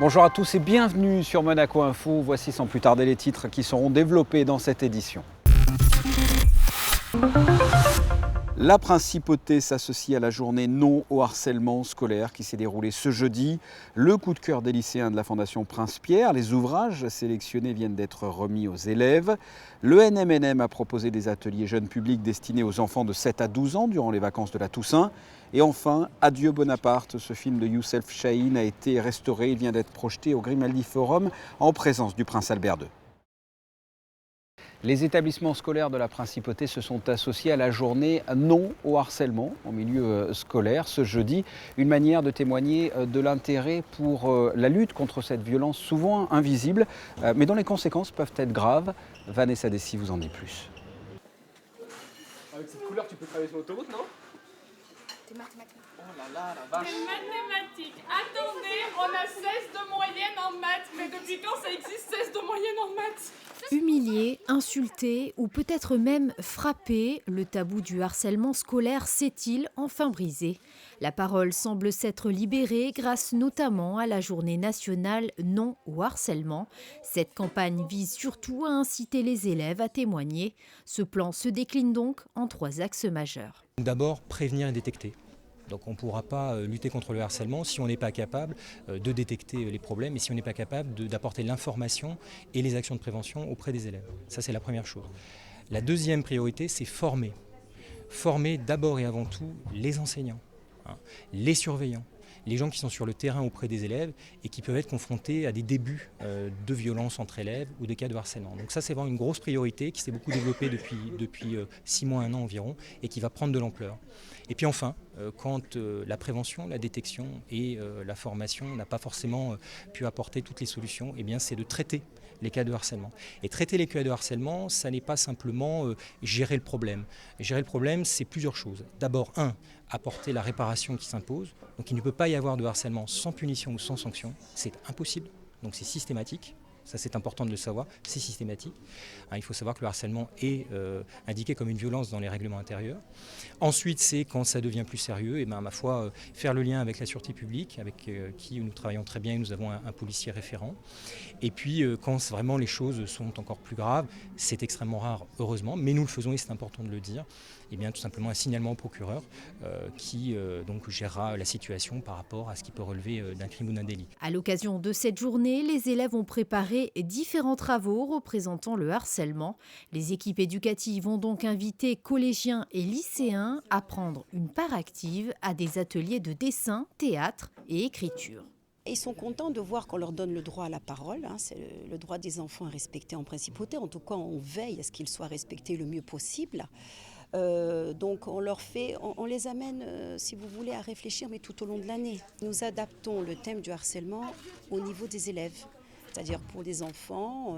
Bonjour à tous et bienvenue sur Monaco Info. Voici sans plus tarder les titres qui seront développés dans cette édition. La principauté s'associe à la journée non au harcèlement scolaire qui s'est déroulée ce jeudi. Le coup de cœur des lycéens de la Fondation Prince-Pierre. Les ouvrages sélectionnés viennent d'être remis aux élèves. Le NMNM a proposé des ateliers jeunes publics destinés aux enfants de 7 à 12 ans durant les vacances de la Toussaint. Et enfin, Adieu Bonaparte, ce film de Youssef Chahine a été restauré. Il vient d'être projeté au Grimaldi Forum en présence du prince Albert II. Les établissements scolaires de la Principauté se sont associés à la journée non au harcèlement en milieu scolaire ce jeudi. Une manière de témoigner de l'intérêt pour la lutte contre cette violence souvent invisible, mais dont les conséquences peuvent être graves. Vanessa Dessy vous en dit plus. Avec cette couleur, tu peux travailler sur l'autoroute, non? T'es mathématiques. Oh là là, la vache. Les mathématiques. Attendez, on a 16 de moyenne en maths. Mais depuis quand ça existe 16 de moyenne en maths? Humilié, insulté ou peut-être même frappé, le tabou du harcèlement scolaire s'est-il enfin brisé? La parole semble s'être libérée grâce notamment à la journée nationale non au harcèlement. Cette campagne vise surtout à inciter les élèves à témoigner. Ce plan se décline donc en 3 axes majeurs. D'abord, prévenir et détecter. Donc on ne pourra pas lutter contre le harcèlement si on n'est pas capable de détecter les problèmes et si on n'est pas capable d'apporter l'information et les actions de prévention auprès des élèves. Ça, c'est la première chose. La deuxième priorité, c'est former. Former d'abord et avant tout les enseignants, les surveillants, les gens qui sont sur le terrain auprès des élèves et qui peuvent être confrontés à des débuts de violence entre élèves ou de cas de harcèlement. Donc ça, c'est vraiment une grosse priorité qui s'est beaucoup développée depuis 6 mois, 1 an environ et qui va prendre de l'ampleur. Et puis enfin, quand la prévention, la détection et la formation n'a pas forcément pu apporter toutes les solutions, eh bien c'est de traiter les cas de harcèlement. Et traiter les cas de harcèlement, ça n'est pas simplement gérer le problème. Gérer le problème, c'est plusieurs choses. D'abord, apporter la réparation qui s'impose. Donc il ne peut pas y avoir de harcèlement sans punition ou sans sanction. C'est impossible. Donc c'est systématique. Ça, c'est important de le savoir, c'est systématique. Il faut savoir que le harcèlement est indiqué comme une violence dans les règlements intérieurs. Ensuite, c'est quand ça devient plus sérieux, et ma foi, faire le lien avec la sûreté publique, avec qui nous travaillons très bien, et nous avons un policier référent. Et puis, quand vraiment les choses sont encore plus graves, c'est extrêmement rare, heureusement, mais nous le faisons et c'est important de le dire. Et bien, tout simplement un signalement au procureur qui donc gérera la situation par rapport à ce qui peut relever d'un crime ou d'un délit. À l'occasion de cette journée, les élèves ont préparé différents travaux représentant le harcèlement. Les équipes éducatives ont donc invité collégiens et lycéens à prendre une part active à des ateliers de dessin, théâtre et écriture. Ils sont contents de voir qu'on leur donne le droit à la parole. C'est le droit des enfants est respecté en principauté. En tout cas, on veille à ce qu'il soit respecté le mieux possible. Donc on les amène, si vous voulez, à réfléchir, mais tout au long de l'année. Nous adaptons le thème du harcèlement au niveau des élèves. C'est-à-dire pour les enfants,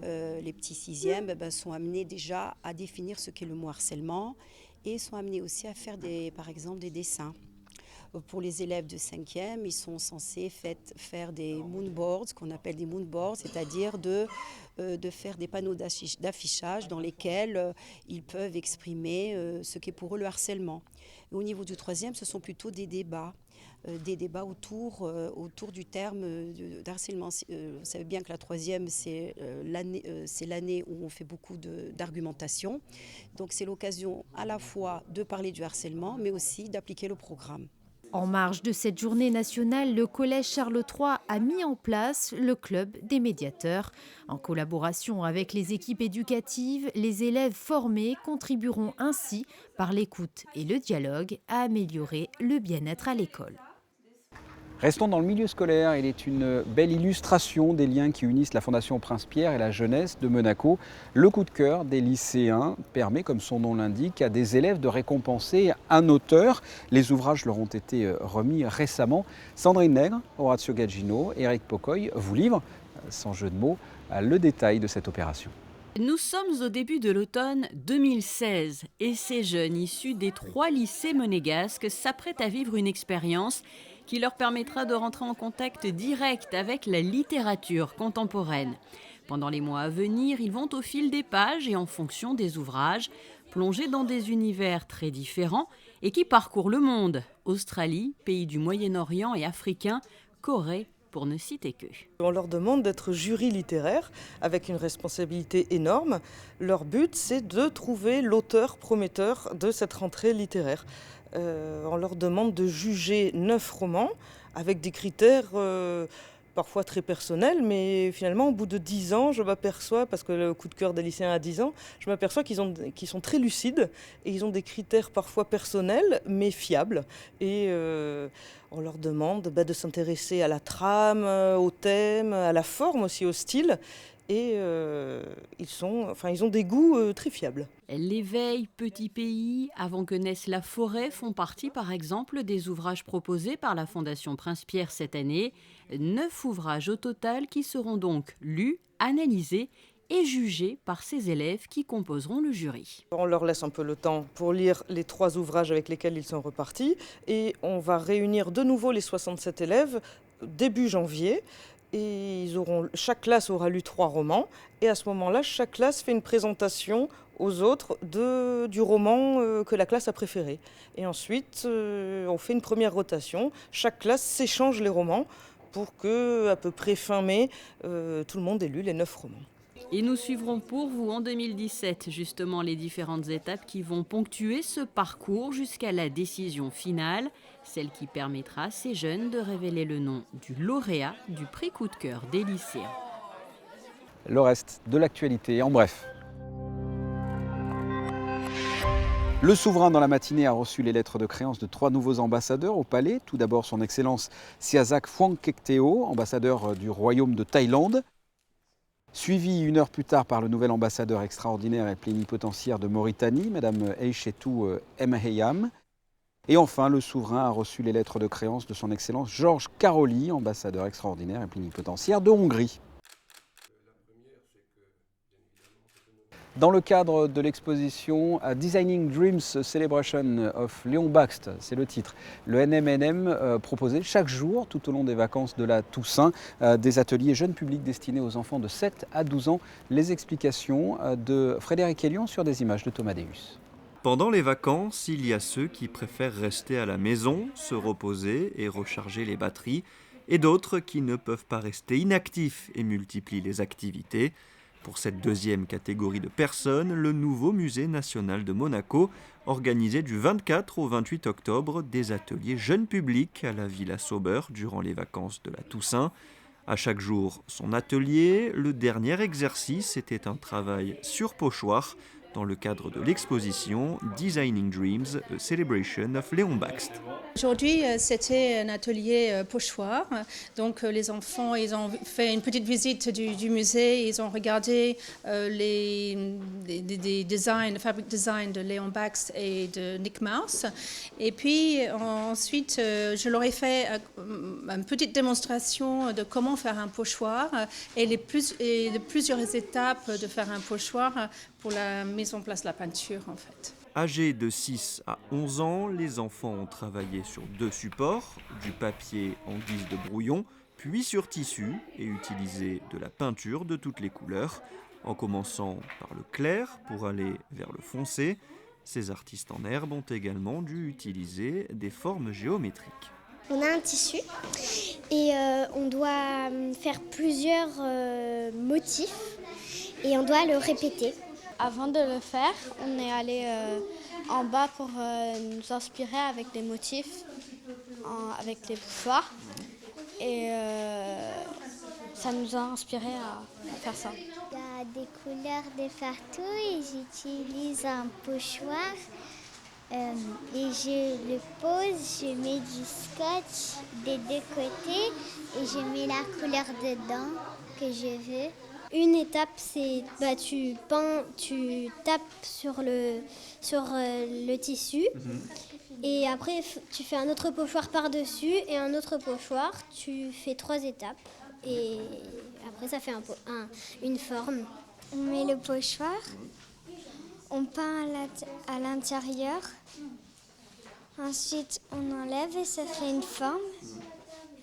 les petits 6e sont amenés déjà à définir ce qu'est le mot harcèlement et sont amenés aussi à faire par exemple des dessins. Pour les élèves de 5e, ils sont censés faire des moonboards, qu'on appelle des moonboards, c'est-à-dire de faire des panneaux d'affichage dans lesquels ils peuvent exprimer ce qu'est pour eux le harcèlement. Et au niveau du 3e, ce sont plutôt des débats autour du terme d'harcèlement. Vous savez bien que la 3e, c'est l'année où on fait beaucoup d'argumentation. Donc c'est l'occasion à la fois de parler du harcèlement, mais aussi d'appliquer le programme. En marge de cette journée nationale, le Collège Charles III a mis en place le Club des médiateurs. En collaboration avec les équipes éducatives, les élèves formés contribueront ainsi, par l'écoute et le dialogue, à améliorer le bien-être à l'école. Restons dans le milieu scolaire. Il est une belle illustration des liens qui unissent la Fondation Prince-Pierre et la jeunesse de Monaco. Le coup de cœur des lycéens permet, comme son nom l'indique, à des élèves de récompenser un auteur. Les ouvrages leur ont été remis récemment. Sandrine Nègre, Orazio Gaggino, Éric Pocoy vous livrent, sans jeu de mots, le détail de cette opération. Nous sommes au début de l'automne 2016 et ces jeunes issus des 3 lycées monégasques s'apprêtent à vivre une expérience qui leur permettra de rentrer en contact direct avec la littérature contemporaine. Pendant les mois à venir, ils vont au fil des pages et en fonction des ouvrages, plonger dans des univers très différents et qui parcourent le monde. Australie, pays du Moyen-Orient et africain, Corée, pour ne citer qu'eux. On leur demande d'être jury littéraire avec une responsabilité énorme. Leur but, c'est de trouver l'auteur prometteur de cette rentrée littéraire. On leur demande de juger 9 romans avec des critères parfois très personnels, mais finalement au bout de 10 ans, je m'aperçois, parce que le coup de cœur des lycéens à 10 ans, je m'aperçois qu'ils sont très lucides et ils ont des critères parfois personnels mais fiables. Et on leur demande de s'intéresser à la trame, au thème, à la forme aussi, au style. Et ils ont des goûts très fiables. L'éveil, Petit pays, Avant que naisse la forêt font partie par exemple des ouvrages proposés par la Fondation Prince-Pierre cette année. 9 ouvrages au total qui seront donc lus, analysés et jugés par ces élèves qui composeront le jury. On leur laisse un peu le temps pour lire les 3 ouvrages avec lesquels ils sont repartis et on va réunir de nouveau les 67 élèves début janvier. Et chaque classe aura lu 3 romans et à ce moment-là, chaque classe fait une présentation aux autres du roman que la classe a préféré. Et ensuite, on fait une première rotation. Chaque classe s'échange les romans pour qu'à peu près fin mai, tout le monde ait lu les 9 romans. Et nous suivrons pour vous en 2017 justement les différentes étapes qui vont ponctuer ce parcours jusqu'à la décision finale, celle qui permettra à ces jeunes de révéler le nom du lauréat du prix coup de cœur des lycéens. Le reste de l'actualité en bref. Le souverain dans la matinée a reçu les lettres de créance de 3 nouveaux ambassadeurs au palais. Tout d'abord son Excellence Sihasak Phuangketkeow, ambassadeur du Royaume de Thaïlande. Suivi 1 heure plus tard par le nouvel ambassadeur extraordinaire et plénipotentiaire de Mauritanie, Mme Aïchetou Mhayam. Et enfin, le souverain a reçu les lettres de créance de son Excellence Georges Karoli, ambassadeur extraordinaire et plénipotentiaire de Hongrie. Dans le cadre de l'exposition Designing Dreams Celebration of Léon Bakst, c'est le titre, le NMNM proposait chaque jour, tout au long des vacances de la Toussaint, des ateliers jeunes publics destinés aux enfants de 7 à 12 ans. Les explications de Frédéric Hélion sur des images de Thomas Deus. Pendant les vacances, il y a ceux qui préfèrent rester à la maison, se reposer et recharger les batteries, et d'autres qui ne peuvent pas rester inactifs et multiplient les activités. Pour cette deuxième catégorie de personnes, le nouveau musée national de Monaco organisait du 24 au 28 octobre des ateliers jeunes publics à la Villa Sauber durant les vacances de la Toussaint. À chaque jour, son atelier. Le dernier exercice était un travail sur pochoir dans le cadre de l'exposition Designing Dreams, a Celebration of Léon Bakst. Aujourd'hui, c'était un atelier pochoir. Donc, les enfants, ils ont fait une petite visite du musée. Ils ont regardé les designs, le fabric design de Léon Bakst et de Nick Mouse. Et puis, ensuite, je leur ai fait une petite démonstration de comment faire un pochoir et de plusieurs étapes de faire un pochoir pour la mise en place de la peinture, en fait. Âgés de 6 à 11 ans, les enfants ont travaillé sur 2 supports, du papier en guise de brouillon, puis sur tissu et utilisé de la peinture de toutes les couleurs, en commençant par le clair pour aller vers le foncé. Ces artistes en herbe ont également dû utiliser des formes géométriques. On a un tissu et on doit faire plusieurs motifs et on doit le répéter. Avant de le faire, on est allé en bas pour nous inspirer avec des motifs, avec les pochoirs. Et ça nous a inspiré à faire ça. Il y a des couleurs de partout et j'utilise un pochoir. Et je le pose, je mets du scotch des 2 côtés et je mets la couleur dedans que je veux. Une étape, c'est tu tapes sur le tissu et après tu fais un autre pochoir par-dessus et un autre pochoir. Tu fais 3 étapes et après ça fait une forme. On met le pochoir, on peint à l'intérieur, ensuite on enlève et ça fait une forme.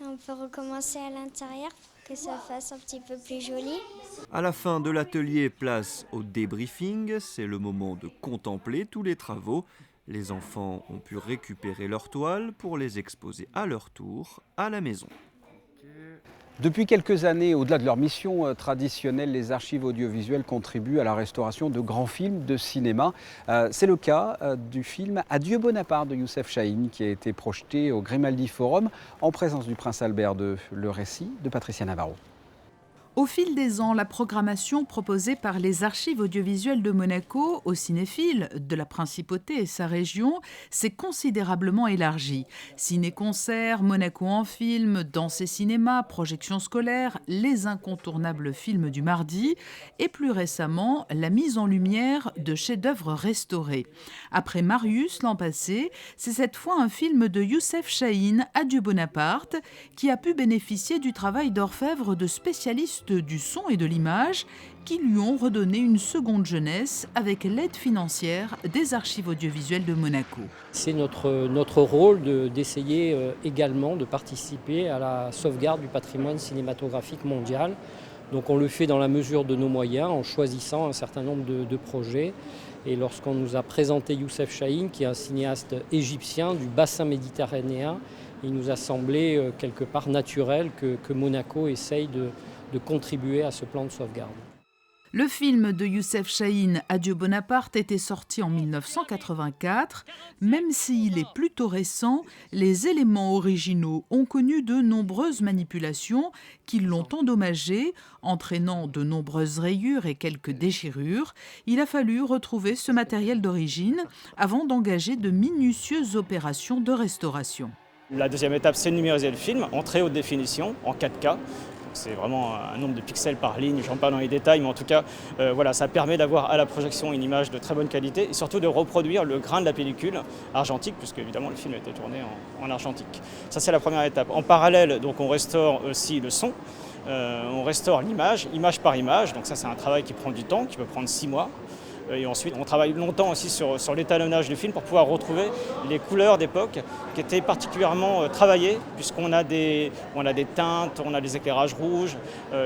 Et on peut recommencer à l'intérieur pour que ça fasse un petit peu plus joli. À la fin de l'atelier, place au débriefing. C'est le moment de contempler tous les travaux. Les enfants ont pu récupérer leurs toiles pour les exposer à leur tour à la maison. Depuis quelques années, au-delà de leur mission traditionnelle, les archives audiovisuelles contribuent à la restauration de grands films de cinéma. C'est le cas du film Adieu Bonaparte de Youssef Chahine qui a été projeté au Grimaldi Forum en présence du prince Albert II. Le récit de Patricia Navarro. Au fil des ans, la programmation proposée par les archives audiovisuelles de Monaco aux cinéphiles de la Principauté et sa région s'est considérablement élargie. Ciné-concerts, Monaco en film, danse et cinéma, projections scolaires, les incontournables films du mardi et plus récemment la mise en lumière de chefs-d'œuvre restaurés. Après Marius l'an passé, c'est cette fois un film de Youssef Chahine, Adieu Bonaparte, qui a pu bénéficier du travail d'orfèvre de spécialistes du son et de l'image qui lui ont redonné une seconde jeunesse avec l'aide financière des archives audiovisuelles de Monaco. C'est notre rôle d'essayer également de participer à la sauvegarde du patrimoine cinématographique mondial. Donc on le fait dans la mesure de nos moyens en choisissant un certain nombre de projets. Et lorsqu'on nous a présenté Youssef Chahine, qui est un cinéaste égyptien du bassin méditerranéen, il nous a semblé quelque part naturel que Monaco essaye de contribuer à ce plan de sauvegarde. Le film de Youssef Chahine, Adieu Bonaparte, était sorti en 1984. Même s'il est plutôt récent, les éléments originaux ont connu de nombreuses manipulations qui l'ont endommagé, entraînant de nombreuses rayures et quelques déchirures. Il a fallu retrouver ce matériel d'origine avant d'engager de minutieuses opérations de restauration. La deuxième étape, c'est de numériser le film en très haute définition, en 4K. C'est vraiment un nombre de pixels par ligne, je ne rentre pas dans les détails, mais en tout cas, voilà, ça permet d'avoir à la projection une image de très bonne qualité et surtout de reproduire le grain de la pellicule argentique, puisque évidemment le film a été tourné en argentique. Ça, c'est la première étape. En parallèle, donc, on restaure aussi le son, on restaure l'image, image par image, donc ça c'est un travail qui prend du temps, qui peut prendre 6 mois. Et ensuite, on travaille longtemps aussi sur l'étalonnage du film pour pouvoir retrouver les couleurs d'époque qui étaient particulièrement travaillées, puisqu'on a des teintes, on a des éclairages rouges.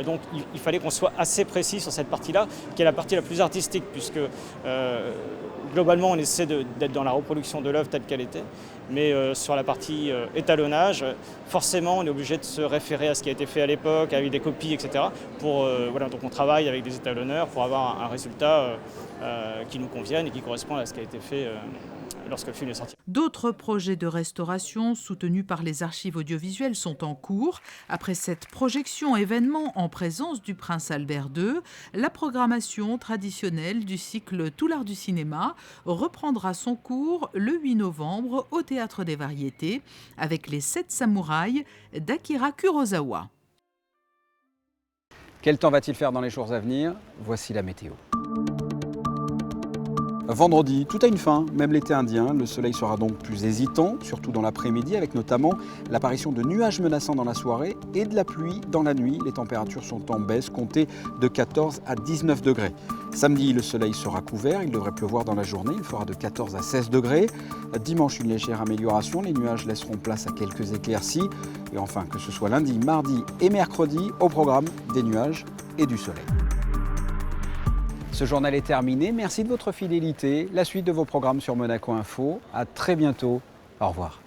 Donc il fallait qu'on soit assez précis sur cette partie-là, qui est la partie la plus artistique, puisque globalement, on essaie d'être dans la reproduction de l'œuvre telle qu'elle était. Mais sur la partie étalonnage, forcément, on est obligé de se référer à ce qui a été fait à l'époque, avec des copies, etc. Voilà, donc on travaille avec des étalonneurs pour avoir un résultat qui nous convienne et qui correspond à ce qui a été fait lorsque le film est sorti. D'autres projets de restauration soutenus par les archives audiovisuelles sont en cours. Après cette projection événement en présence du prince Albert II, la programmation traditionnelle du cycle Tout l'art du cinéma reprendra son cours le 8 novembre au Théâtre des Variétés avec les 7 samouraïs d'Akira Kurosawa. Quel temps va-t-il faire dans les jours à venir? Voici la météo. Vendredi, tout a une fin, même l'été indien. Le soleil sera donc plus hésitant, surtout dans l'après-midi, avec notamment l'apparition de nuages menaçants dans la soirée et de la pluie dans la nuit. Les températures sont en baisse, comptées de 14 à 19 degrés. Samedi, le soleil sera couvert, il devrait pleuvoir dans la journée, il fera de 14 à 16 degrés. Dimanche, une légère amélioration, les nuages laisseront place à quelques éclaircies. Et enfin, que ce soit lundi, mardi et mercredi, au programme des nuages et du soleil. Ce journal est terminé. Merci de votre fidélité. La suite de vos programmes sur Monaco Info. À très bientôt. Au revoir.